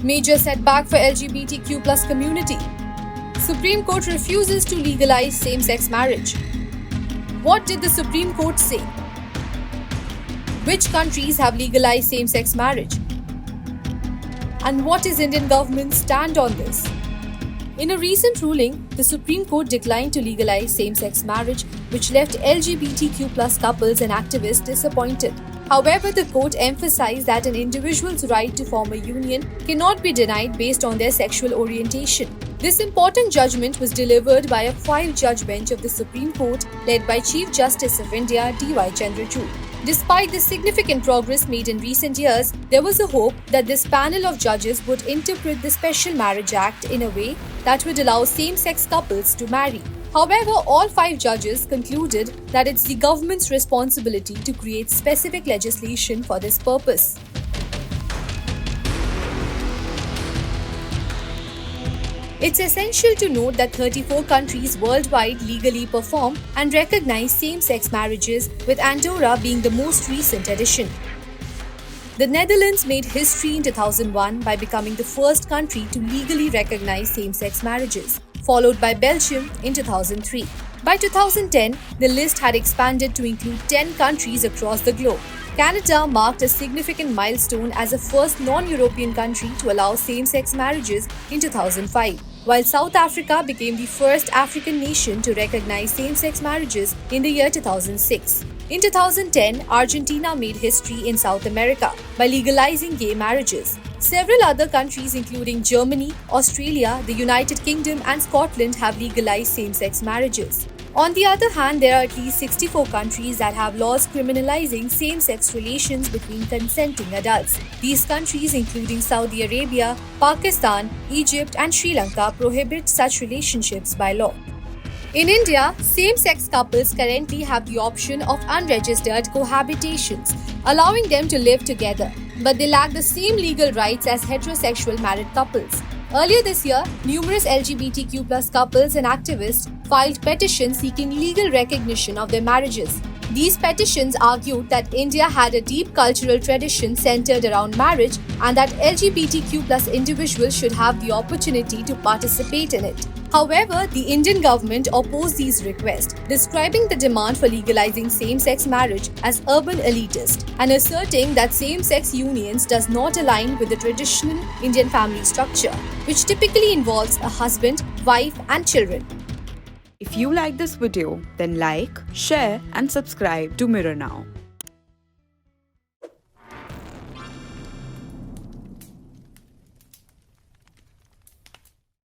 Major setback for LGBTQ plus community. Supreme Court refuses to legalize same-sex marriage. What did the Supreme Court say? Which countries have legalized same-sex marriage? And what is Indian government's stand on this? In a recent ruling, the Supreme Court declined to legalize same-sex marriage, which left LGBTQ plus couples and activists disappointed. However, the court emphasized that an individual's right to form a union cannot be denied based on their sexual orientation. This important judgment was delivered by a 5-judge bench of the Supreme Court led by Chief Justice of India D.Y. Chandrachud. Despite the significant progress made in recent years, there was a hope that this panel of judges would interpret the Special Marriage Act in a way that would allow same-sex couples to marry. However, all 5 judges concluded that it's the government's responsibility to create specific legislation for this purpose. It's essential to note that 34 countries worldwide legally perform and recognize same-sex marriages, with Andorra being the most recent addition. The Netherlands made history in 2001 by becoming the first country to legally recognize same-sex marriages, followed by Belgium in 2003. By 2010, the list had expanded to include 10 countries across the globe. Canada marked a significant milestone as the first non-European country to allow same-sex marriages in 2005, while South Africa became the first African nation to recognize same-sex marriages in the year 2006. In 2010, Argentina made history in South America by legalizing gay marriages. Several other countries including Germany, Australia, the United Kingdom and Scotland have legalized same-sex marriages. On the other hand, there are at least 64 countries that have laws criminalizing same-sex relations between consenting adults. These countries, including Saudi Arabia, Pakistan, Egypt and Sri Lanka, prohibit such relationships by law. In India, same-sex couples currently have the option of unregistered cohabitations, allowing them to live together, but they lack the same legal rights as heterosexual married couples. Earlier this year, numerous LGBTQ plus couples and activists filed petitions seeking legal recognition of their marriages. These petitions argued that India had a deep cultural tradition centered around marriage and that LGBTQ plus individuals should have the opportunity to participate in it. However, the Indian government opposed these requests, describing the demand for legalizing same-sex marriage as urban elitist and asserting that same-sex unions does not align with the traditional Indian family structure, which typically involves a husband, wife and children. If you like this video, then like, share and subscribe to Mirror Now.